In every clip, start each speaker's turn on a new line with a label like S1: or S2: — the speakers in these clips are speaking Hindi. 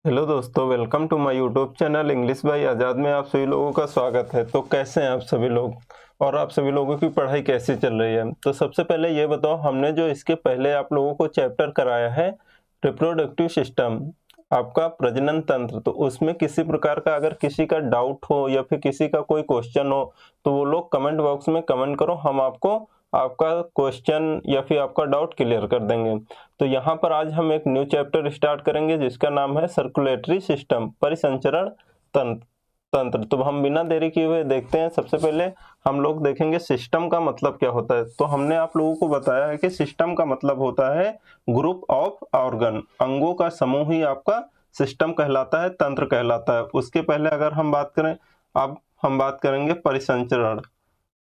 S1: हेलो दोस्तों, welcome to my YouTube channel English by Azad में आप सभी लोगों का स्वागत है। तो कैसे हैं आप सभी लोग और आप सभी लोगों की पढ़ाई कैसी चल रही है? तो सबसे पहले ये बताओ, हमने जो इसके पहले आप लोगों को चैप्टर कराया है रिप्रोडक्टिव सिस्टम, आपका प्रजनन तंत्र, तो उसमें किसी प्रकार का अगर किसी का डाउट हो या फिर किसी का कोई क्वेश्चन हो तो वो लोग कमेंट बॉक्स में कमेंट करो, हम आपको आपका क्वेश्चन या फिर आपका डाउट क्लियर कर देंगे। तो यहाँ पर आज हम एक न्यू चैप्टर स्टार्ट करेंगे जिसका नाम है सर्कुलेटरी सिस्टम, परिसंचरण तंत्र। तो हम बिना देरी किए हुए देखते हैं। सबसे पहले हम लोग देखेंगे सिस्टम का मतलब क्या होता है। तो हमने आप लोगों को बताया है कि सिस्टम का मतलब होता है ग्रुप ऑफ ऑर्गन, अंगों का समूह ही आपका सिस्टम कहलाता है, तंत्र कहलाता है। उसके पहले अगर हम बात करें, अब हम बात करेंगे परिसंचरण।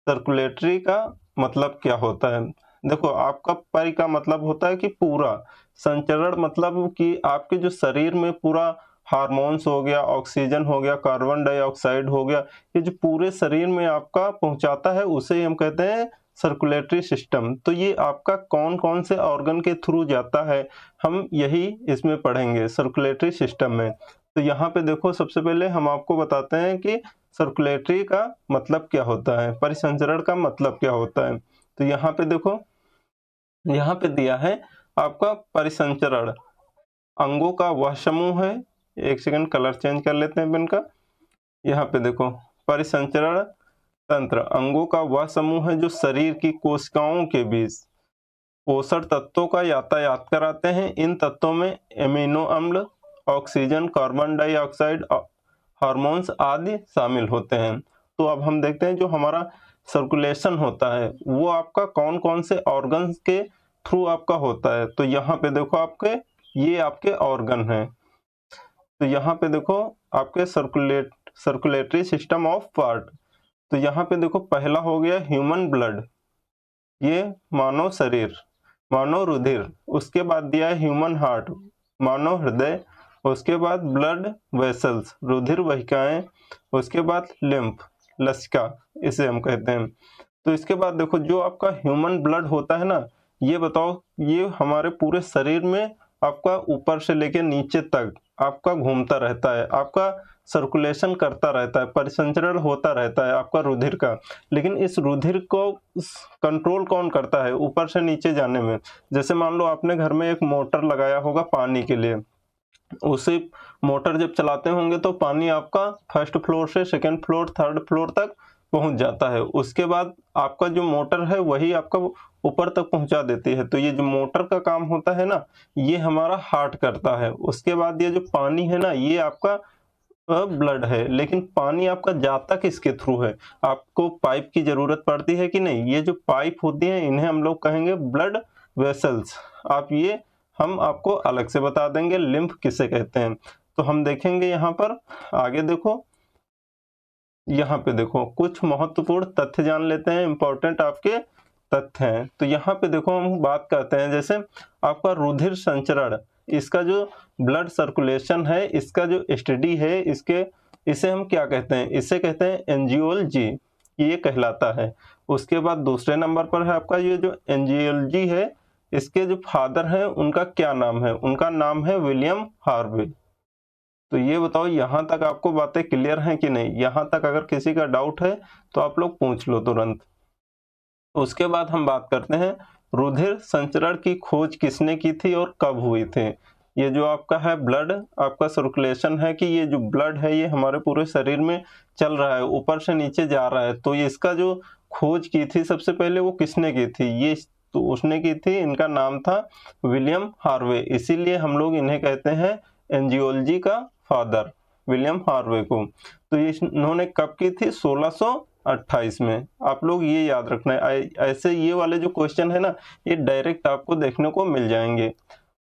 S1: सर्कुलेटरी का मतलब क्या होता है? देखो, आपका परि का मतलब होता है कि पूरा, संचरण मतलब कि आपके जो शरीर में पूरा हार्मोन्स हो गया, ऑक्सीजन हो गया, कार्बन डाइऑक्साइड हो गया, ये जो पूरे शरीर में आपका पहुंचाता है उसे ही हम कहते हैं सर्कुलेटरी सिस्टम। तो ये आपका कौन कौन से ऑर्गन के थ्रू जाता है, हम यही इसमें पढ़ेंगे सर्कुलेटरी सिस्टम में। तो यहाँ पे देखो, सबसे पहले हम आपको बताते हैं कि सर्कुलेटरी का मतलब क्या होता है, परिसंचरण का मतलब क्या होता है। तो यहाँ पे देखो, यहाँ पे दिया है आपका परिसंचरण अंगों का वह समूह है। एक सेकंड, कलर चेंज कर लेते हैं पेन का। यहाँ पे देखो, परिसंचरण तंत्र अंगों का वह समूह है जो शरीर की कोशिकाओं के बीच पोषण तत्वों का यातायात कराते हैं। इन तत्वों में एमिनो अम्ल, ऑक्सीजन, कार्बन डाइऑक्साइड, हार्मोन्स आदि शामिल होते हैं। तो अब हम देखते हैं जो हमारा सर्कुलेशन होता है वो आपका कौन कौन से ऑर्गन्स के थ्रू आपका होता है। तो यहाँ पे देखो, आपके ये आपके ऑर्गन हैं। तो यहाँ पे देखो आपके सर्कुलेटरी सिस्टम ऑफ पार्ट। तो यहाँ पे देखो, पहला हो गया ह्यूमन ब्लड, ये मानव शरीर, मानव रुधिर। उसके बाद दिया है ह्यूमन हार्ट, मानव हृदय। उसके बाद ब्लड वेसल्स, रुधिर वाहिकाएं। उसके बाद लिम्फ, लसिका, इसे हम कहते हैं। तो इसके बाद देखो, जो आपका ह्यूमन ब्लड होता है ना, ये बताओ, ये हमारे पूरे शरीर में आपका ऊपर से लेके नीचे तक आपका घूमता रहता है, आपका सर्कुलेशन करता रहता है, परिसंचरण होता रहता है आपका रुधिर का। लेकिन इस रुधिर को कंट्रोल कौन करता है ऊपर से नीचे जाने में? जैसे मान लो आपने घर में एक मोटर लगाया होगा पानी के लिए, उसी मोटर जब चलाते होंगे तो पानी आपका फर्स्ट फ्लोर से सेकंड फ्लोर, थर्ड फ्लोर तक पहुंच जाता है। उसके बाद आपका जो मोटर है वही आपका ऊपर तक पहुंचा देती है। तो ये जो मोटर का काम होता है ना, ये हमारा हार्ट करता है। उसके बाद ये जो पानी है ना, ये आपका ब्लड है। लेकिन पानी आपका जाता किसके थ्रू है? आपको पाइप की जरूरत पड़ती है कि नहीं? ये जो पाइप होती है इन्हें हम लोग कहेंगे ब्लड वेसल्स। आप ये हम आपको अलग से बता देंगे लिम्फ किसे कहते हैं। तो हम देखेंगे यहाँ पर आगे। देखो, यहाँ पे देखो कुछ महत्वपूर्ण तथ्य जान लेते हैं, इंपॉर्टेंट आपके तथ्य हैं। तो यहाँ पे देखो, हम बात करते हैं जैसे आपका रुधिर संचरण, इसका जो ब्लड सर्कुलेशन है, इसका जो स्टडी है, इसे हम क्या कहते हैं? इसे कहते हैं एंजियोलॉजी, ये कहलाता है। उसके बाद दूसरे नंबर पर है आपका ये जो एंजियोलॉजी है, इसके जो फादर हैं उनका क्या नाम है? उनका नाम है विलियम हार्वे। तो ये बताओ, यहाँ तक आपको बातें क्लियर हैं कि नहीं? यहाँ तक अगर किसी का डाउट है तो आप लोग पूछ लो तुरंत। उसके बाद हम बात करते हैं रुधिर संचरण की खोज किसने की थी और कब हुई थी। ये जो आपका है ब्लड, आपका सर्कुलेशन है कि ये जो ब्लड है ये हमारे पूरे शरीर में चल रहा है, ऊपर से नीचे जा रहा है। तो ये इसका जो खोज की थी सबसे पहले वो किसने की थी? ये तो उसने की थी, इनका नाम था विलियम हार्वे। इसीलिए हम लोग इन्हें कहते हैं एंजियोलॉजी का फादर, विलियम हार्वे को। तो ये इन्होंने कब की थी? 1628 में। आप लोग ये याद रखना है। ऐसे ये वाले जो क्वेश्चन है ना, ये डायरेक्ट आपको देखने को मिल जाएंगे।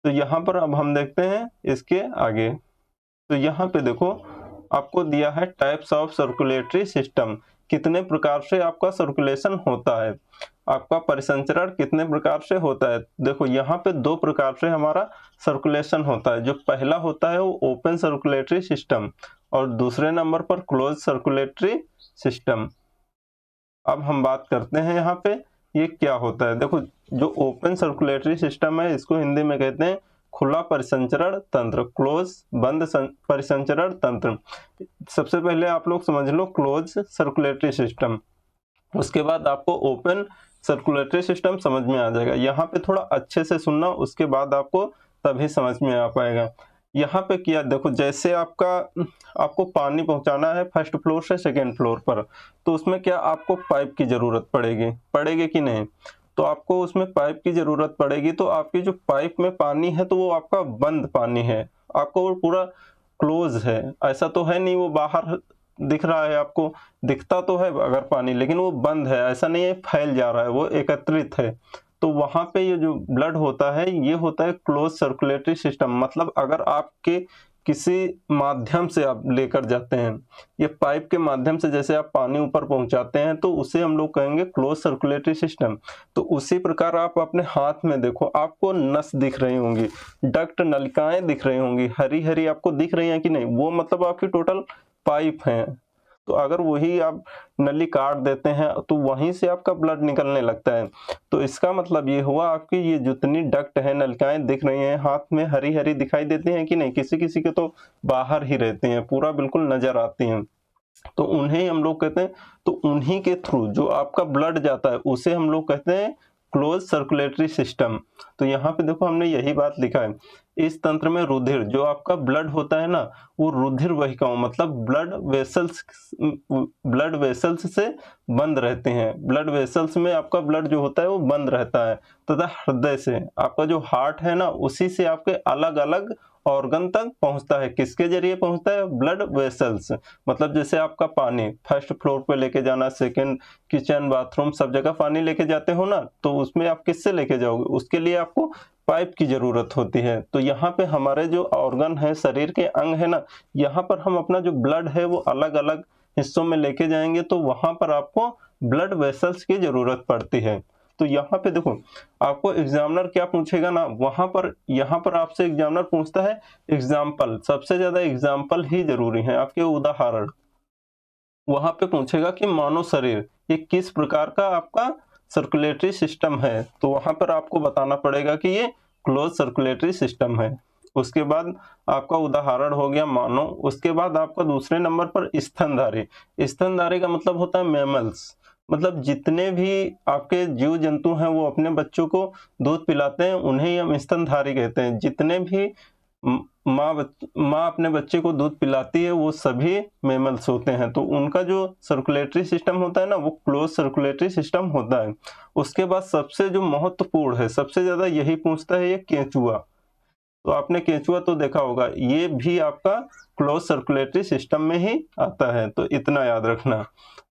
S1: तो यहाँ पर अब हम देखते हैं इसके आगे। तो यहाँ पे देखो, आपको दिया है टाइप्स ऑफ सर्कुलेटरी सिस्टम, कितने प्रकार से आपका सर्कुलेशन होता है, आपका परिसंचरण कितने प्रकार से होता है। देखो, यहाँ पे दो प्रकार से हमारा सर्कुलेशन होता है। जो पहला होता है वो ओपन सर्कुलेटरी सिस्टम और दूसरे नंबर पर क्लोज सर्कुलेटरी सिस्टम। अब हम बात करते हैं यहाँ पे ये क्या होता है। देखो, जो ओपन सर्कुलेटरी सिस्टम है इसको हिंदी में कहते हैं खुला परिसंचरण तंत्र, क्लोज बंद परिसंचरण तंत्र। सबसे पहले आप लोग समझ लो क्लोज सर्कुलेटरी सिस्टम, उसके बाद आपको ओपन सर्कुलेटरी सिस्टम समझ में आ जाएगा। यहाँ पे थोड़ा अच्छे से सुनना, उसके बाद आपको तभी समझ में आ पाएगा। यहाँ पे क्या देखो, जैसे आपको पानी पहुंचाना है फर्स्ट फ्लोर से सेकेंड फ्लोर पर, तो उसमें क्या आपको पाइप की जरूरत पड़ेगी कि नहीं? तो आपको उसमें पाइप की जरूरत पड़ेगी। तो आपकी जो पाइप में पानी है तो वो आपका बंद पानी है, आपको वो पूरा क्लोज है, ऐसा तो है नहीं वो बाहर दिख रहा है, आपको दिखता तो है अगर पानी, लेकिन वो बंद है, ऐसा नहीं है फैल जा रहा है, वो एकत्रित है। तो वहां पे ये जो ब्लड होता है ये होता है क्लोज सर्कुलेटरी सिस्टम। मतलब अगर आपके किसी माध्यम से आप लेकर जाते हैं, ये पाइप के माध्यम से जैसे आप पानी ऊपर पहुंचाते हैं तो उसे हम लोग कहेंगे क्लोज सर्कुलेटरी सिस्टम। तो उसी प्रकार आप अपने हाथ में देखो, आपको नस दिख रही होंगी, डक्ट नलिकाएं दिख रही होंगी, हरी हरी आपको दिख रही हैं कि नहीं? वो मतलब आपकी टोटल पाइप है। तो अगर वही आप नली काट देते हैं तो वहीं से आपका ब्लड निकलने लगता है। तो इसका मतलब ये हुआ आपकी ये जितनी डक्ट है, नलिकाएं दिख रही हैं हाथ में, हरी हरी दिखाई देती हैं कि नहीं? किसी किसी के तो बाहर ही रहती हैं, पूरा बिल्कुल नजर आती हैं। तो उन्हें हम लोग कहते हैं, तो उन्हीं के थ्रू जो आपका ब्लड जाता है उसे हम लोग कहते हैं क्लोज सर्कुलेटरी सिस्टम। तो यहाँ पे देखो हमने यही बात लिखा है, इस तंत्र में रुधिर जो आपका ब्लड होता है ना, वो रुधिर वाहिकाओं मतलब ब्लड वेसल्स से बंद रहते हैं। ब्लड वेसल्स में आपका ब्लड जो होता है वो बंद रहता है, तथा हृदय से आपका जो हार्ट है ना, उसी से आपके अलग अलग ऑर्गन तक पहुंचता है। किसके जरिए पहुंचता है? Blood vessels. मतलब जैसे आपका पानी फर्स्ट फ्लोर पे लेके जाना, सेकंड किचन बाथरूम सब जगह पानी लेके जाते हो ना, तो उसमें आप किससे लेके जाओगे? उसके लिए आपको पाइप की जरूरत होती है। तो यहाँ पे हमारे जो ऑर्गन है, शरीर के अंग है ना, यहाँ पर हम अपना जो ब्लड है वो अलग अलग हिस्सों में लेके जाएंगे, तो वहां पर आपको ब्लड वेसल्स की जरूरत पड़ती है। तो यहाँ पे देखो आपको एग्जामिनर क्या पूछेगा ना, वहां पर यहाँ पर आपसे एग्जामिनर पूछता है एग्जाम्पल, सबसे ज्यादा एग्जाम्पल ही जरूरी है, आपके उदाहरण। वहां पे पूछेगा कि मानव शरीर ये किस प्रकार का आपका सर्कुलेटरी सिस्टम है, तो वहां पर आपको बताना पड़ेगा कि ये क्लोज सर्कुलेटरी सिस्टम है। उसके बाद आपका उदाहरण हो गया मानव। उसके बाद आपका दूसरे नंबर पर स्तनधारी। स्तनधारी का मतलब होता है मैमल्स, मतलब जितने भी आपके जीव जंतु हैं वो अपने बच्चों को दूध पिलाते हैं, उन्हें हम स्तनधारी कहते हैं। जितने भी माँ अपने बच्चे को दूध पिलाती है वो सभी मेमल्स होते हैं। तो उनका जो सर्कुलेटरी सिस्टम होता है ना, वो क्लोज सर्कुलेटरी सिस्टम होता है। उसके बाद सबसे जो महत्वपूर्ण है, सबसे ज्यादा यही पूछता है, ये केंचुआ। तो आपने केंचुआ तो देखा होगा, ये भी आपका क्लोज सर्कुलेटरी सिस्टम में ही आता है, तो इतना याद रखना।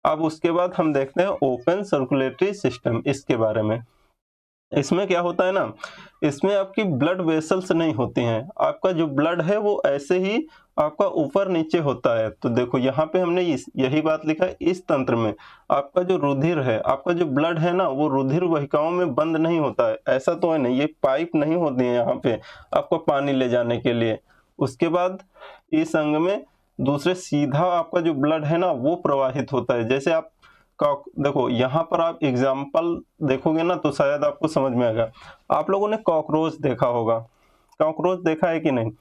S1: अब उसके बाद हम देखते हैं ओपन सर्कुलेटरी सिस्टम, इसके बारे में। इसमें क्या होता है ना, इसमें आपकी ब्लड वेसल्स नहीं होती हैं, आपका जो ब्लड है वो ऐसे ही आपका ऊपर नीचे होता है। तो देखो यहाँ पे हमने यही बात लिखा है, इस तंत्र में आपका जो रुधिर है, आपका जो ब्लड है ना, वो रुधिर वाहिकाओं में बंद नहीं होता है, ऐसा तो है नहीं, ये पाइप नहीं होती है यहाँ पे आपको पानी ले जाने के लिए। उसके बाद इस अंग में दूसरे सीधा आपका जो ब्लड है ना वो प्रवाहित होता है। जैसे आप देखो यहाँ पर आप एग्जाम्पल देखोगे ना तो शायद आपको समझ में आएगा। आप लोगों ने कॉकरोच देखा होगा, कॉकरोच देखा है कि नहीं?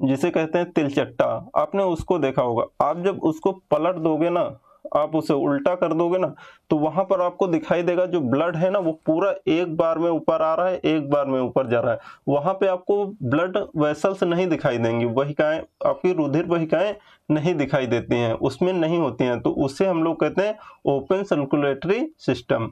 S1: जिसे कहते हैं तिलचट्टा, आपने उसको देखा होगा। आप जब उसको पलट दोगे ना, आप उसे उल्टा कर दोगे ना, तो वहां पर आपको दिखाई देगा जो ब्लड है ना वो पूरा एक बार में ऊपर आ रहा है, एक बार में ऊपर जा रहा है। वहां पे आपको ब्लड वेसल्स नहीं दिखाई देंगी, वहिकाएं आपकी रुधिर वहिकाएं नहीं दिखाई देती हैं, उसमें नहीं होती हैं। तो उसे हम लोग कहते हैं ओपन सर्कुलेटरी सिस्टम।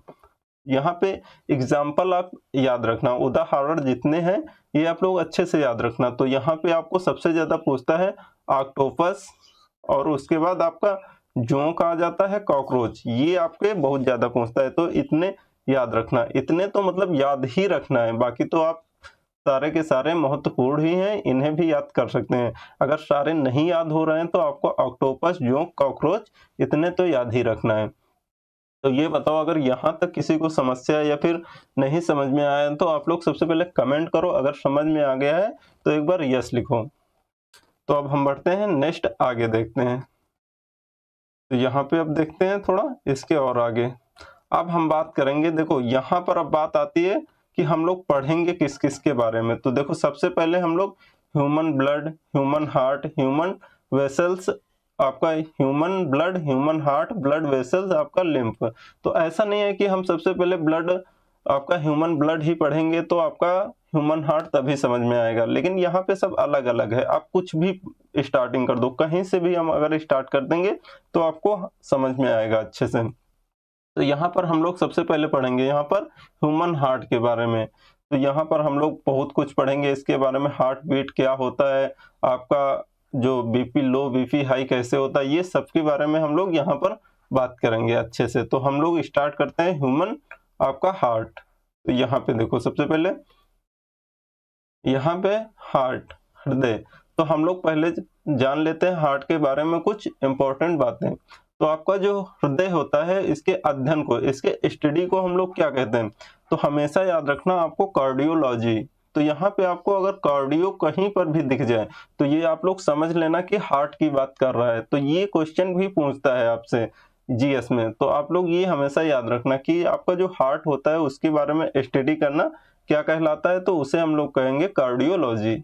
S1: यहाँ पे एग्जाम्पल आप याद रखना, उदाहरण जितने हैं ये आप लोग अच्छे से याद रखना। तो यहाँ पे आपको सबसे ज्यादा पूछता है ऑक्टोपस, और उसके बाद आपका जोंक आ जाता है, कॉकरोच, ये आपके बहुत ज्यादा पूछता है। तो इतने याद रखना, इतने तो मतलब याद ही रखना है, बाकी तो आप सारे के सारे महत्वपूर्ण ही हैं, इन्हें भी याद कर सकते हैं। अगर सारे नहीं याद हो रहे हैं तो आपको ऑक्टोपस, जोंक, कॉकरोच इतने तो याद ही रखना है। तो ये बताओ, अगर यहाँ तक किसी को समस्या या फिर नहीं समझ में आया तो आप लोग सबसे पहले कमेंट करो, अगर समझ में आ गया है तो एक बार यस लिखो। तो अब हम बढ़ते हैं नेक्स्ट, आगे देखते हैं। तो यहाँ पे अब देखते हैं थोड़ा इसके और आगे। अब हम बात करेंगे, देखो यहाँ पर अब बात आती है कि हम लोग पढ़ेंगे किस किस के बारे में। तो देखो सबसे पहले हम लोग human blood, human heart, human vessels, आपका human blood, human heart, blood vessels, आपका लिम्फ। तो ऐसा नहीं है कि हम सबसे पहले ब्लड, आपका ह्यूमन ब्लड ही पढ़ेंगे तो आपका ह्यूमन हार्ट तभी समझ में आएगा, लेकिन यहाँ पे सब अलग अलग है। आप कुछ भी स्टार्टिंग कर दो, कहीं से भी हम अगर स्टार्ट कर देंगे तो आपको समझ में आएगा अच्छे से। तो यहाँ पर हम लोग सबसे पहले पढ़ेंगे यहाँ पर ह्यूमन हार्ट के बारे में। तो यहाँ पर हम लोग बहुत कुछ पढ़ेंगे इसके बारे में, हार्ट बीट क्या होता है, आपका जो बीपी लो बीपी हाई कैसे होता है, ये सब के बारे में हम लोग यहाँ पर बात करेंगे अच्छे से। तो हम लोग स्टार्ट करते हैं ह्यूमन आपका हार्ट। तो यहाँ पे देखो सबसे पहले यहाँ पे हार्ट, हृदय। तो हम लोग पहले जान लेते हैं हार्ट के बारे में कुछ इंपॉर्टेंट बातें। तो आपका जो हृदय होता है, इसके अध्ययन को, इसके स्टडी को हम लोग क्या कहते हैं? तो हमेशा याद रखना आपको कार्डियोलॉजी। तो यहाँ पे आपको अगर कार्डियो कहीं पर भी दिख जाए तो ये आप लोग समझ लेना कि हार्ट की बात कर रहा है। तो ये क्वेश्चन भी पूछता है आपसे जीएस में। तो आप लोग ये हमेशा याद रखना कि आपका जो हार्ट होता है उसके बारे में स्टडी करना क्या कहलाता है, तो उसे हम लोग कहेंगे कार्डियोलॉजी।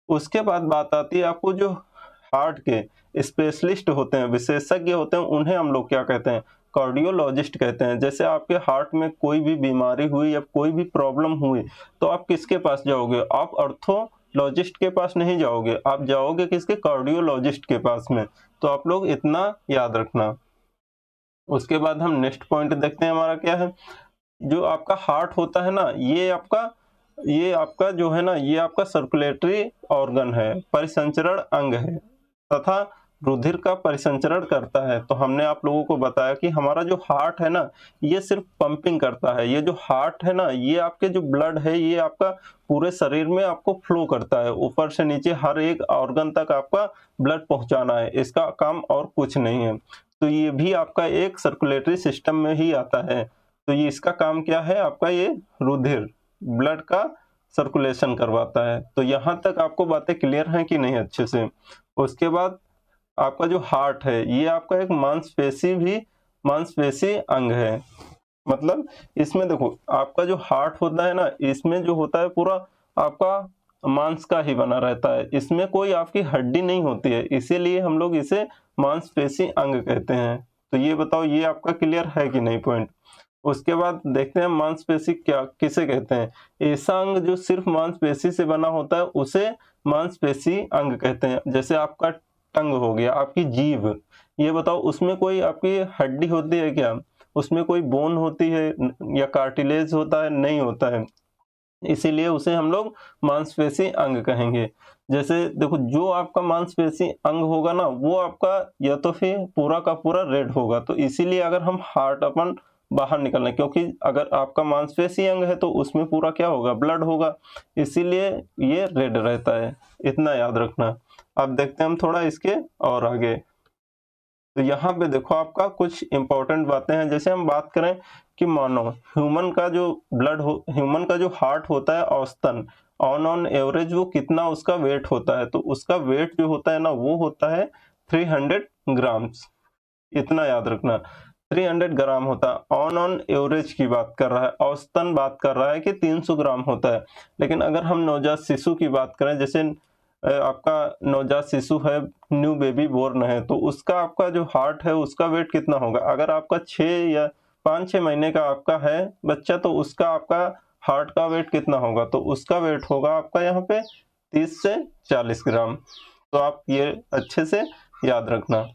S1: उसके बाद बात आती है आपको जो हार्ट के स्पेशलिस्ट होते हैं, विशेषज्ञ होते हैं, उन्हें हम लोग क्या कहते हैं? कार्डियोलॉजिस्ट कहते हैं। जैसे आपके हार्ट में कोई भी बीमारी हुई या कोई भी प्रॉब्लम हुई तो आप किसके पास जाओगे? आप अर्थोलॉजिस्ट के पास नहीं जाओगे, आप जाओगे किसके? कार्डियोलॉजिस्ट के पास में। तो आप लोग इतना याद रखना। उसके बाद हम नेक्स्ट पॉइंट देखते हैं, हमारा क्या है? जो आपका हार्ट होता है ना, ये आपका जो है ना, ये आपका सर्कुलेटरी ऑर्गन है, परिसंचरण अंग है तथा रुधिर का परिसंचरण करता है। तो हमने आप लोगों को बताया कि हमारा जो हार्ट है ना, ये सिर्फ पंपिंग करता है। ये जो हार्ट है ना, ये आपके जो ब्लड है, ये आपका पूरे शरीर में आपको फ्लो करता है, ऊपर से नीचे हर एक ऑर्गन तक आपका ब्लड पहुंचाना है। इसका काम और कुछ नहीं है। तो ये भी आपका एक सर्कुलेटरी सिस्टम में ही आता है। तो ये इसका काम क्या है? आपका ये रुधिर, ब्लड का सर्कुलेशन करवाता है। तो यहाँ तक आपको बातें क्लियर हैं कि नहीं अच्छे से? उसके बाद आपका जो हार्ट है, ये आपका एक मांसपेशी अंग है। मतलब इसमें देखो आपका जो हार्ट होता है ना, इसमें जो होता है पूरा आपका मांस का ही बना रहता है, इसमें कोई आपकी हड्डी नहीं होती है, इसीलिए हम लोग इसे मांसपेशी अंग कहते हैं। तो ये बताओ, ये आपका क्लियर है कि नहीं पॉइंट? उसके बाद देखते हैं मांसपेशी क्या किसे कहते हैं। ऐसा अंग जो सिर्फ मांसपेशी से बना होता है उसे मांसपेशी अंग कहते हैं। जैसे आपका टंग हो गया, आपकी जीभ, ये बताओ उसमें कोई आपकी हड्डी होती है क्या? उसमें कोई बोन होती है या कार्टिलेज होता है? नहीं होता है, इसीलिए उसे हम लोग मांसपेशी अंग कहेंगे। जैसे देखो जो आपका मांसपेशी अंग होगा ना, वो आपका या तो फिर पूरा का पूरा रेड होगा। तो इसीलिए अगर हम हार्ट अपन बाहर निकलना, क्योंकि अगर आपका मांसपेशी अंग है तो उसमें पूरा क्या होगा? ब्लड होगा, इसीलिए ये रेड रहता है। इतना याद रखना। अब देखते हैं हम थोड़ा इसके और आगे। तो यहाँ पे देखो आपका कुछ इंपॉर्टेंट बातें हैं। जैसे हम बात करें कि मानो ह्यूमन का जो हार्ट होता है, औसतन ऑन एवरेज वो कितना उसका वेट होता है? तो उसका वेट जो होता है ना, वो होता है 300 ग्राम्स। इतना याद रखना, 300 ग्राम होता है। ऑन एवरेज की बात कर रहा है, औसतन बात कर रहा है कि 300 ग्राम होता है। लेकिन अगर हम नवजात शिशु की बात करें, जैसे आपका नवजात शिशु है, न्यू बेबी बोर्न है, तो उसका आपका जो हार्ट है उसका वेट कितना होगा? अगर आपका 6 या 5-6 महीने का आपका है बच्चा, तो उसका आपका हार्ट का वेट कितना होगा? तो उसका वेट होगा आपका यहाँ पे 30 से 40 ग्राम। तो आप ये अच्छे से याद रखना।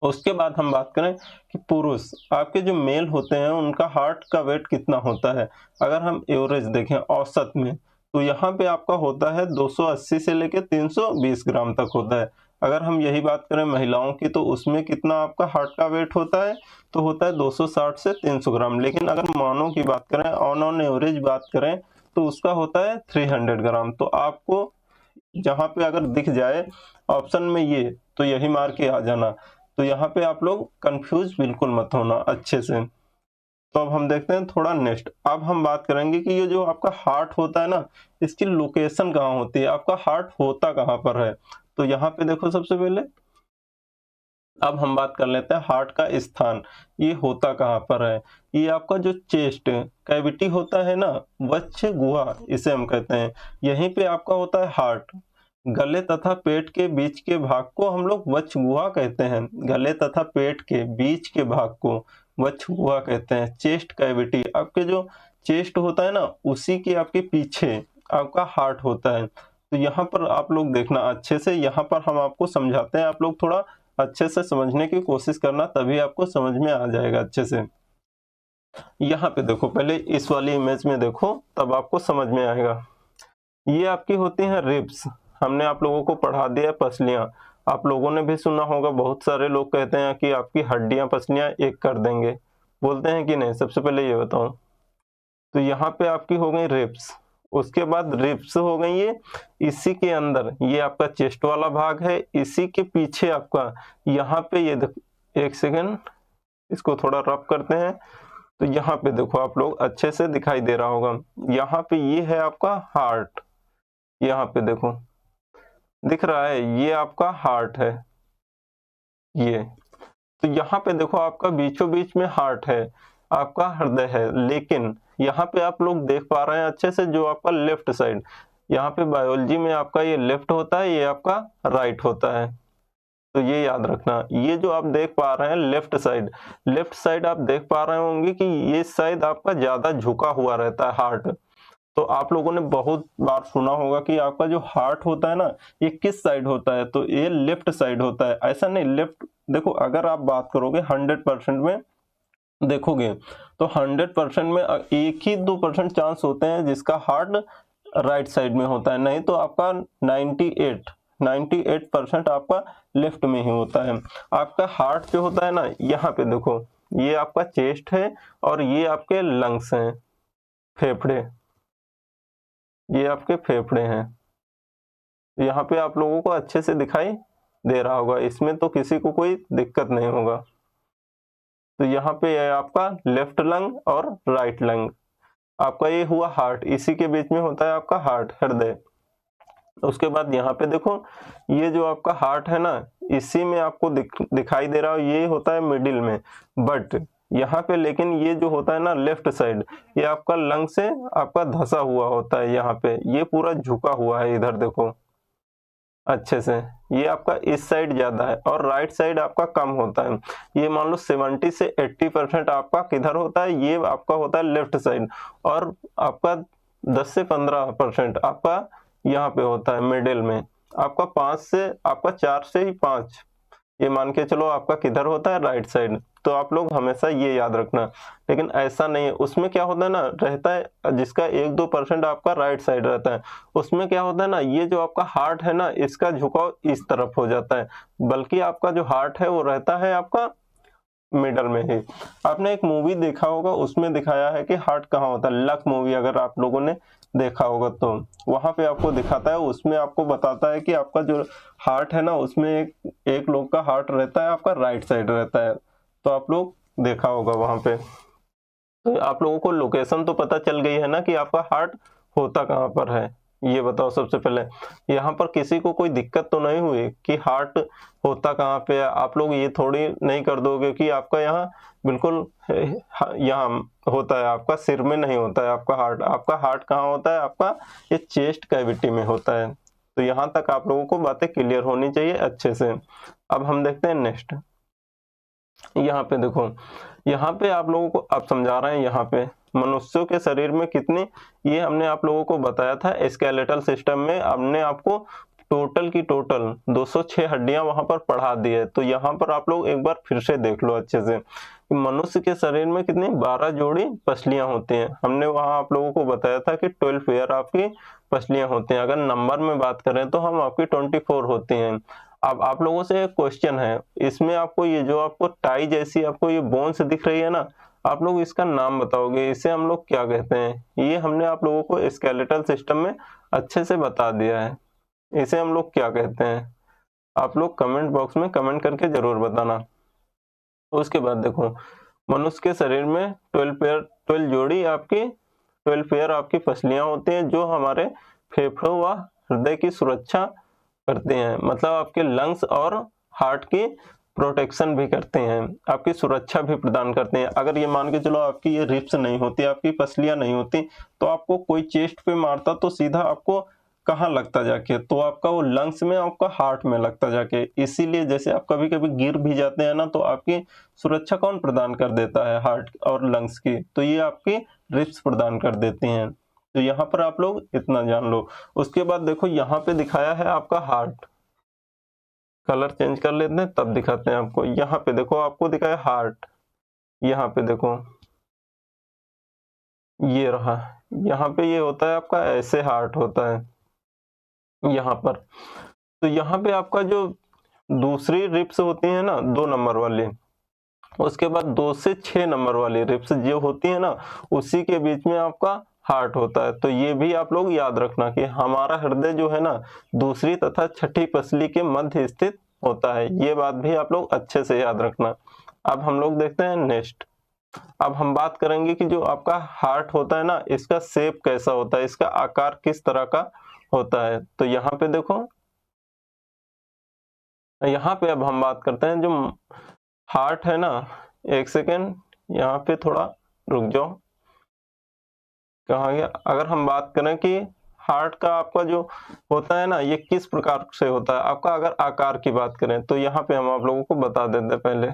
S1: उसके बाद हम बात करें कि पुरुष, आपके जो मेल होते हैं उनका हार्ट का वेट कितना होता है? अगर हम एवरेज देखें औसत में, तो यहाँ पे आपका होता है 280 से लेकर 320 ग्राम तक होता है। अगर हम यही बात करें महिलाओं की, तो उसमें कितना आपका हार्ट का वेट होता है? तो होता है 260 से 300 ग्राम। लेकिन अगर मानव की बात करें, ऑन एवरेज बात करें, तो उसका होता है 300 ग्राम। तो आपको जहाँ पे अगर दिख जाए ऑप्शन में ये, तो यही मार के आ जाना। तो यहाँ पे आप लोग कंफ्यूज बिल्कुल मत होना अच्छे से। तो अब हम देखते हैं थोड़ा नेक्स्ट। अब हम बात करेंगे कि ये जो आपका हार्ट होता है ना, इसकी लोकेशन कहाँ होती है, आपका हार्ट होता कहाँ पर है? तो यहाँ पे देखो सबसे पहले अब हम बात कर लेते हैं हार्ट का स्थान, ये होता कहाँ पर है। ये आपका जो चेस्ट कैविटी होता है ना, वक्ष गुहा इसे हम कहते हैं, यहीं पे आपका होता है हार्ट। गले तथा पेट के बीच के भाग को हम लोग वक्ष गुहा कहते हैं। गले तथा पेट के बीच के भाग को वक्ष गुहा कहते हैं। चेस्ट कैविटी, आपके जो चेस्ट होता है ना, उसी के आपके पीछे आपका हार्ट होता है। तो यहाँ पर आप लोग देखना अच्छे से, यहाँ पर हम आपको समझाते हैं, आप लोग थोड़ा अच्छे से समझने की कोशिश करना, तभी आपको समझ में आ जाएगा अच्छे से। यहाँ पे देखो, पहले इस वाली इमेज में देखो, तब आपको समझ में आएगा। ये आपकी होती हैं रिब्स, हमने आप लोगों को पढ़ा दिया पसलियां। आप लोगों ने भी सुना होगा, बहुत सारे लोग कहते हैं कि आपकी हड्डियां पसलियां एक कर देंगे, बोलते हैं कि नहीं। सबसे पहले ये बताऊं, तो यहाँ पे आपकी हो गई रिब्स, उसके बाद रिब्स हो गई ये इसी के अंदर, ये आपका चेस्ट वाला भाग है, इसी के पीछे आपका यहाँ पे ये एक सेकेंड, इसको थोड़ा रब करते हैं। तो यहाँ पे देखो, आप लोग अच्छे से दिखाई दे रहा होगा, यहाँ पे ये है आपका हार्ट, यहाँ पे देखो दिख रहा है, ये आपका हार्ट है ये। तो यहाँ पे देखो, आपका बीचों बीच में हार्ट है, आपका हृदय है, लेकिन यहाँ पे आप लोग देख पा रहे हैं अच्छे से, जो आपका लेफ्ट साइड, यहाँ पे बायोलॉजी में आपका ये लेफ्ट होता है, ये आपका राइट होता है। तो ये याद रखना, ये जो आप देख पा रहे हैं लेफ्ट साइड आप देख पा रहे होंगे कि ये साइड आपका ज्यादा झुका हुआ रहता है हार्ट। तो आप लोगों ने बहुत बार सुना होगा कि आपका जो हार्ट होता है ना, ये किस साइड होता है, तो ये लेफ्ट साइड होता है। ऐसा नहीं, लेफ्ट देखो, अगर आप बात करोगे 100% में देखोगे, तो 100% में 1 ही 2% चांस होते हैं जिसका हार्ट राइट साइड में होता है, नहीं तो आपका 98% आपका लेफ्ट में ही होता है। आपका हार्ट जो होता है ना, यहाँ पे देखो, ये आपका चेस्ट है और ये आपके लंग्स हैं, फेफड़े, ये आपके फेफड़े हैं। यहाँ पे आप लोगों को अच्छे से दिखाई दे रहा होगा, इसमें तो किसी को कोई दिक्कत नहीं होगा। तो यहाँ पे है आपका लेफ्ट लंग और राइट लंग, आपका ये हुआ हार्ट, इसी के बीच में होता है आपका हार्ट, हृदय। उसके बाद यहाँ पे देखो, ये जो आपका हार्ट है ना, इसी में आपको दिखाई दे रहा है, ये होता है मिडिल में, बट यहाँ पे लेकिन ये जो होता है ना लेफ्ट साइड, ये आपका लंग से आपका धसा हुआ होता है, यहाँ पे ये पूरा झुका हुआ है, इधर देखो अच्छे से, ये आपका इस साइड ज्यादा है और राइट साइड आपका कम होता है। ये मान लो 70 से 80% आपका किधर होता है, ये आपका होता है लेफ्ट साइड, और आपका 10 से 15% आपका यहाँ पे होता है मिडिल में। आपका 4 से ही 5 ये मान के चलो आपका किधर होता है, राइट साइड। तो आप लोग हमेशा ये याद रखना, लेकिन ऐसा नहीं है, उसमें क्या होता है ना, रहता है जिसका 1-2% आपका राइट साइड रहता है, उसमें क्या होता है ना, ये जो आपका हार्ट है ना, इसका झुकाव इस तरफ हो जाता है, बल्कि आपका जो हार्ट है वो रहता है आपका मिडल में ही। आपने एक मूवी देखा होगा, उसमें दिखाया है कि हार्ट कहाँ होता है, लक मूवी, अगर आप लोगों ने देखा होगा तो वहां पे आपको दिखाता है, उसमें आपको बताता है कि आपका जो हार्ट है ना, उसमें एक लोग का हार्ट रहता है आपका राइट साइड रहता है। तो आप लोग देखा होगा वहां पे। तो आप लोगों को लोकेशन तो पता चल गई है ना कि आपका हार्ट होता कहाँ पर है। ये बताओ सबसे पहले, यहाँ पर किसी को कोई दिक्कत तो नहीं हुई कि हार्ट होता कहाँ पे है। आप लोग ये थोड़ी नहीं कर दोगे कि आपका यहाँ बिल्कुल यहाँ होता है, आपका सिर में नहीं होता है आपका हार्ट कहाँ होता है, आपका ये चेस्ट कैविटी में होता है। तो यहाँ तक आप लोगों को बातें क्लियर होनी चाहिए अच्छे से। अब हम देखते हैं नेक्स्ट। यहाँ पे देखो, यहाँ पे आप लोगों को अब समझा रहे हैं, यहाँ पे मनुष्यों के शरीर में कितनी, ये हमने आप लोगों को बताया था स्केलेटल सिस्टम में, हमने आपको टोटल की टोटल 206 हड्डियां वहां पर पढ़ा दी है। तो यहाँ पर आप लोग एक बार फिर से देख लो अच्छे से, मनुष्य के शरीर में कितनी 12 जोड़ी पसलियां होती हैं। हमने वहां आप लोगों को बताया था कि 12 पेयर आपकी पसलियां होती हैं। अगर नंबर में बात करें तो हम आपकी 24 होती हैं। अब आप लोगों से एक क्वेश्चन है, इसमें आपको ये जो आपको टाई जैसी आपको ये बोन्स दिख रही है ना, आप लोग इसका नाम बताओगे, इसे हम लोग क्या कहते हैं। ये हमने आप लोगों को स्केलेटल सिस्टम में अच्छे से बता दिया है, इसे हम लोग क्या कहते हैं। आप लोग कमेंट बॉक्स में कमेंट करके जरूर बताना। उसके बाद देखो, मनुष्य के शरीर में 12 जोड़ी आपकी 12 पेयर आपकी पसलियां होती हैं, जो हमारे फेफड़ों व हृदय की सुरक्षा करते हैं, मतलब आपके लंग्स और हार्ट की प्रोटेक्शन भी करते हैं, आपकी सुरक्षा भी प्रदान करते हैं। अगर ये मान के चलो आपकी ये रिब्स नहीं होती, आपकी पसलियां नहीं होती, तो आपको कोई चेस्ट पे मारता तो सीधा आपको कहाँ लगता जाके, तो आपका वो लंग्स में, आपका हार्ट में लगता जाके। इसीलिए जैसे आप कभी कभी गिर भी जाते हैं ना, तो आपकी सुरक्षा कौन प्रदान कर देता है? हार्ट और लंग्स की। तो ये आपकी रिब्स प्रदान कर देती हैं। तो यहाँ पर आप लोग इतना जान लो। उसके बाद देखो यहाँ पे दिखाया है आपका हार्ट, कलर चेंज कर लेते हैं तब दिखाते हैं आपको। यहाँ पे देखो आपको दिखाया हार्ट, यहाँ पे देखो ये रहा, यहाँ पे ये होता है आपका ऐसे हार्ट होता है यहाँ पर। तो यहाँ पे आपका जो दूसरी रिब्स होती है ना 2 नंबर वाली, उसके बाद 2 से 6 नंबर वाली रिब्स जो होती है ना, उसी के बीच में आपका हार्ट होता है। तो ये भी आप लोग याद रखना कि हमारा हृदय जो है ना दूसरी तथा छठी पसली के मध्य स्थित होता है। ये बात भी आप लोग अच्छे से याद रखना। अब हम लोग देखते हैं नेक्स्ट। अब हम बात करेंगे कि जो आपका हार्ट होता है ना, इसका शेप कैसा होता है, इसका आकार किस तरह का होता है। तो यहाँ पे देखो, यहाँ पे अब हम बात करते हैं जो हार्ट है ना, एक सेकेंड यहाँ पे थोड़ा रुक जाओ, कहाँ गया। अगर हम बात करें कि हार्ट का आपका जो होता है ना, ये किस प्रकार से होता है आपका, अगर आकार की बात करें तो यहाँ पे हम आप लोगों को बता देते हैं पहले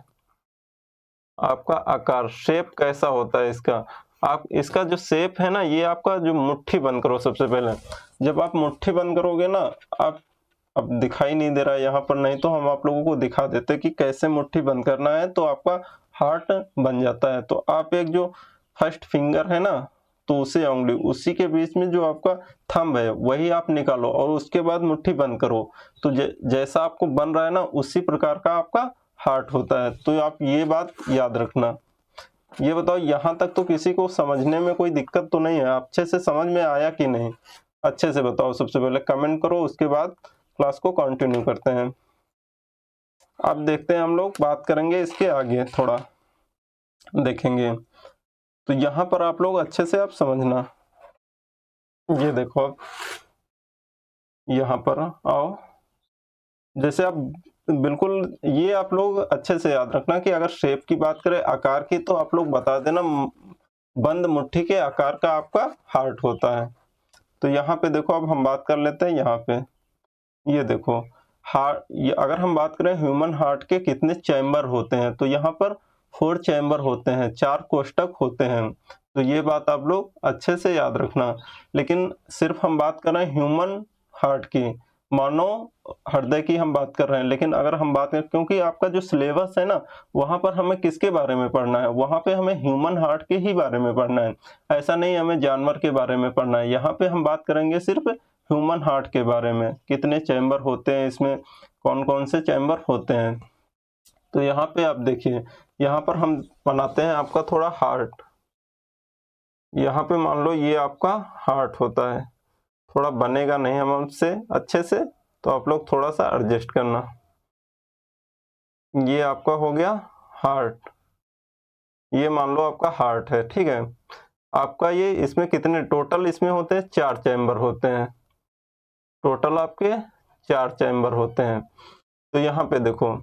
S1: आपका आकार, शेप कैसा होता है इसका। आप इसका जो शेप है ना, ये आपका जो मुट्ठी बंद करो सबसे पहले। जब आप मुट्ठी बंद करोगे ना, आप अब दिखाई नहीं दे रहा है यहाँ पर, नहीं तो हम आप लोगों को दिखा देते कि कैसे मुट्ठी बंद करना है, तो आपका हार्ट बन जाता है। तो आप एक जो फर्स्ट फिंगर है ना, तो उसे उंगली उसी के बीच में जो आपका थंब है वही आप निकालो और उसके बाद मुट्ठी बंद करो। तो जैसा आपको बन रहा है ना, उसी प्रकार का आपका हार्ट होता है। तो आप ये बात याद रखना। ये बताओ यहाँ तक तो किसी को समझने में कोई दिक्कत तो नहीं है? अच्छे से समझ में आया कि नहीं? अच्छे से बताओ, सबसे पहले कमेंट करो, उसके बाद क्लास को कंटिन्यू करते हैं। अब देखते हैं, हम लोग बात करेंगे इसके आगे, थोड़ा देखेंगे। तो यहाँ पर आप लोग अच्छे से आप समझना। ये देखो, अब यहाँ पर आओ, जैसे आप बिल्कुल ये आप लोग अच्छे से याद रखना कि अगर शेप की बात करें, आकार की, तो आप लोग बता देना बंद मुट्ठी के आकार का आपका हार्ट होता है। तो यहाँ पे देखो, अब हम बात कर लेते हैं यहाँ पे। ये देखो हार्ट, ये अगर हम बात करें ह्यूमन हार्ट के कितने चैम्बर होते हैं, तो यहाँ पर 4 चैम्बर होते हैं, 4 कोष्ठक होते हैं। तो ये बात आप लोग अच्छे से याद रखना। लेकिन सिर्फ हम बात कर रहे हैं ह्यूमन हार्ट की, मानव हृदय की हम बात कर रहे हैं। लेकिन अगर हम बात करें, क्योंकि आपका जो सिलेबस है ना, वहां पर हमें किसके बारे में पढ़ना है, वहां पे हमें ह्यूमन हार्ट के ही बारे में पढ़ना है। ऐसा नहीं हमें जानवर के बारे में पढ़ना है। यहाँ पे हम बात करेंगे सिर्फ ह्यूमन हार्ट के बारे में, कितने चैम्बर होते हैं, इसमें कौन कौन से चैम्बर होते हैं। तो यहाँ पे आप देखिए, यहाँ पर हम बनाते हैं आपका थोड़ा हार्ट। यहाँ पे मान लो ये आपका हार्ट होता है, थोड़ा बनेगा नहीं हम हमसे अच्छे से, तो आप लोग थोड़ा सा एडजस्ट करना। ये आपका हो गया हार्ट, ये मान लो आपका हार्ट है, ठीक है। आपका ये इसमें कितने टोटल इसमें होते हैं, 4 चैम्बर होते हैं, टोटल आपके 4 चैम्बर होते हैं। तो यहाँ पे देखो,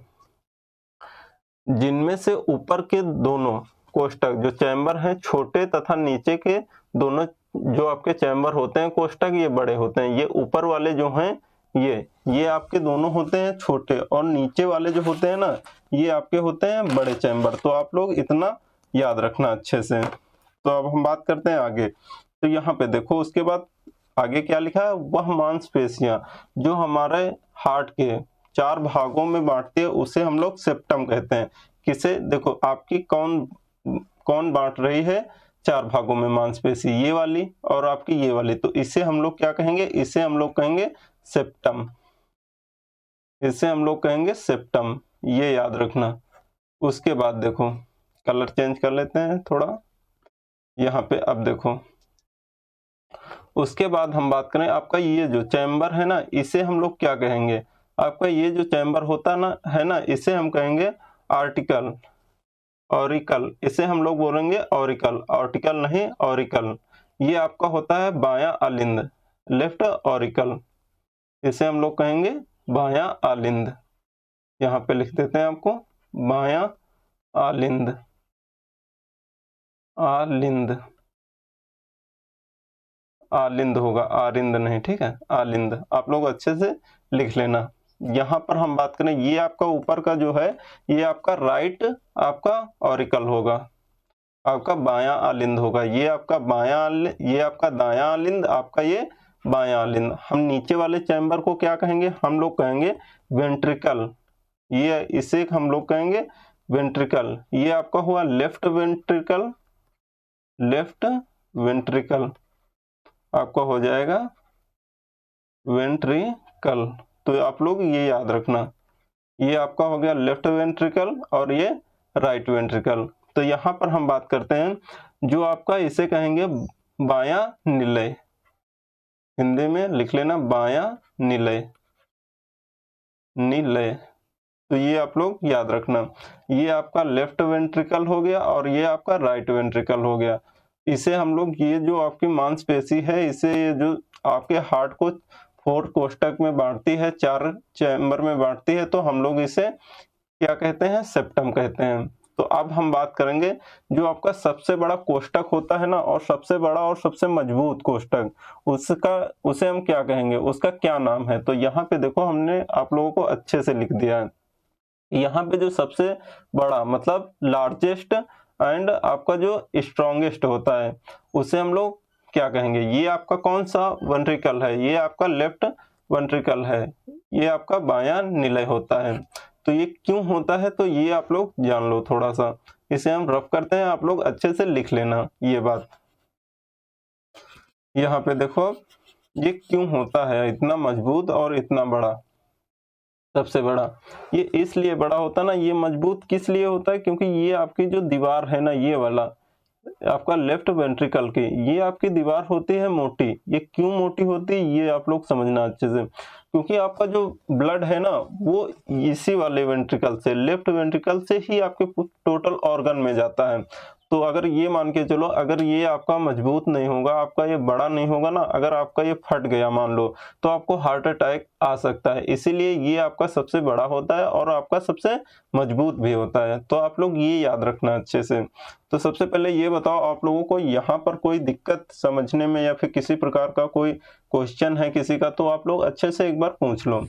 S1: जिनमें से ऊपर के दोनों कोष्ठक जो चैम्बर हैं छोटे तथा नीचे के दोनों जो आपके चैम्बर होते हैं कोष्ठक, ये बड़े होते हैं। ये ऊपर वाले जो हैं ये आपके दोनों होते हैं छोटे, और नीचे वाले जो होते हैं ना, ये आपके होते हैं बड़े चैम्बर। तो आप लोग इतना याद रखना अच्छे से। तो अब हम बात करते हैं आगे। तो यहाँ पे देखो, उसके बाद आगे क्या लिखा है, वह मांसपेशियां जो हमारे हार्ट के 4 भागों में बांटती है, उसे हम लोग सेप्टम कहते हैं। किसे? देखो आपकी कौन कौन बांट रही है 4 भागों में मांसपेशी, ये वाली और आपकी ये वाली। तो इसे हम लोग क्या कहेंगे, इसे हम लोग कहेंगे सेप्टम, इसे हम लोग कहेंगे सेप्टम, ये याद रखना। उसके बाद देखो, कलर चेंज कर लेते हैं थोड़ा यहाँ पे। अब देखो, उसके बाद हम बात करें आपका ये जो चैम्बर है ना, इसे हम लोग क्या कहेंगे, आपका ये जो चैम्बर होता ना है ना, इसे हम कहेंगे आर्टिकल, ऑरिकल, इसे हम लोग बोलेंगे ऑरिकल, आर्टिकल नहीं ऑरिकल। ये आपका होता है बायां आलिंद, लेफ्ट ऑरिकल, इसे हम लोग कहेंगे बायां आलिंद। यहाँ पे लिख देते हैं आपको। बायां आलिंद, आलिंद, आलिंद होगा, आरिंद नहीं, ठीक है, आलिंद। आप लोग अच्छे से लिख लेना। यहाँ पर हम बात करें, ये आपका ऊपर का जो है ये आपका राइट आपका ऑरिकल होगा, आपका बायां आलिंद होगा, ये आपका बायां आलिंद, ये आपका दायां आलिंद, आपका ये बायां आलिंद। हम नीचे वाले चैम्बर को क्या कहेंगे, हम लोग कहेंगे वेंट्रिकल, ये इसे हम लोग कहेंगे वेंट्रिकल। ये आपका हुआ लेफ्ट वेंट्रिकल, लेफ्ट वेंट्रिकल आपका हो जाएगा वेंट्रिकल। तो आप लोग ये याद रखना, ये आपका हो गया लेफ्ट वेंट्रिकल और ये राइट वेंट्रिकल। तो यहाँ पर हम बात करते हैं जो आपका इसे कहेंगे बायां निलय, हिंदी में लिख लेना बायां निलय, निलय। तो ये आप लोग याद रखना, ये आपका लेफ्ट वेंट्रिकल हो गया और ये आपका राइट वेंट्रिकल हो गया। इसे हम लोग, ये जो आपकी मांसपेशी है, इसे ये जो आपके हार्ट को 4 कोष्ठक में बांटती है, 4 चैम्बर में बांटती है, तो हम लोग इसे क्या कहते हैं, सेप्टम कहते हैं। तो अब हम बात करेंगे जो आपका सबसे बड़ा कोष्ठक होता है ना, और सबसे बड़ा और सबसे मजबूत कोष्ठक, उसे हम क्या कहेंगे, उसका क्या नाम है। तो यहाँ पे देखो हमने आप लोगों को अच्छे से लिख दिया है। यहाँ पे जो सबसे बड़ा मतलब लार्जेस्ट एंड आपका जो स्ट्रॉन्गेस्ट होता है, उसे हम लोग क्या कहेंगे, ये आपका कौन सा वेंट्रिकल है, ये आपका लेफ्ट वेंट्रिकल है, ये आपका बायां निलय होता है। तो ये क्यों होता है, तो ये आप लोग जान लो थोड़ा सा, इसे हम रफ करते हैं, आप लोग अच्छे से लिख लेना ये बात। यहाँ पे देखो ये क्यों होता है इतना मजबूत और इतना बड़ा, सबसे बड़ा, ये इसलिए बड़ा होता ना, ये मजबूत किस लिए होता है, क्योंकि ये आपकी जो दीवार है ना, ये वाला आपका लेफ्ट वेंट्रिकल की, ये आपकी दीवार होती है मोटी। ये क्यों मोटी होती है ये आप लोग समझना अच्छे से, क्योंकि आपका जो ब्लड है ना वो इसी वाले वेंट्रिकल से, लेफ्ट वेंट्रिकल से ही आपके टोटल ऑर्गन में जाता है। तो अगर ये मान के चलो, अगर ये आपका मजबूत नहीं होगा, आपका ये बड़ा नहीं होगा ना, अगर आपका ये फट गया मान लो, तो आपको हार्ट अटैक आ सकता है। इसीलिए ये आपका सबसे बड़ा होता है और आपका सबसे मजबूत भी होता है। तो आप लोग ये याद रखना अच्छे से। तो सबसे पहले ये बताओ आप लोगों को यहाँ पर कोई दिक्कत समझने में या फिर किसी प्रकार का कोई क्वेश्चन है किसी का, तो आप लोग अच्छे से एक बार पूछ लो।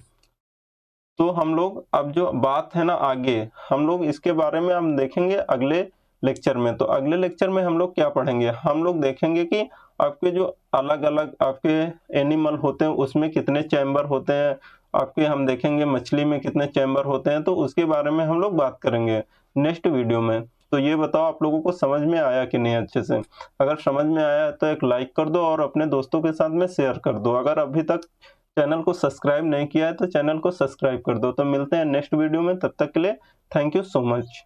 S1: तो हम लोग अब जो बात है ना आगे, हम लोग इसके बारे में हम देखेंगे अगले लेक्चर में। तो अगले लेक्चर में हम लोग क्या पढ़ेंगे, हम लोग देखेंगे कि आपके जो अलग अलग आपके एनिमल होते हैं उसमें कितने चैम्बर होते हैं, आपके हम देखेंगे मछली में कितने चैम्बर होते हैं, तो उसके बारे में हम लोग बात करेंगे नेक्स्ट वीडियो में। तो ये बताओ आप लोगों को समझ में आया कि नहीं अच्छे से। अगर समझ में आया तो एक लाइक कर दो और अपने दोस्तों के साथ में शेयर कर दो। अगर अभी तक चैनल को सब्सक्राइब नहीं किया है तो चैनल को सब्सक्राइब कर दो। तो मिलते हैं नेक्स्ट वीडियो में, तब तक के लिए थैंक यू सो मच।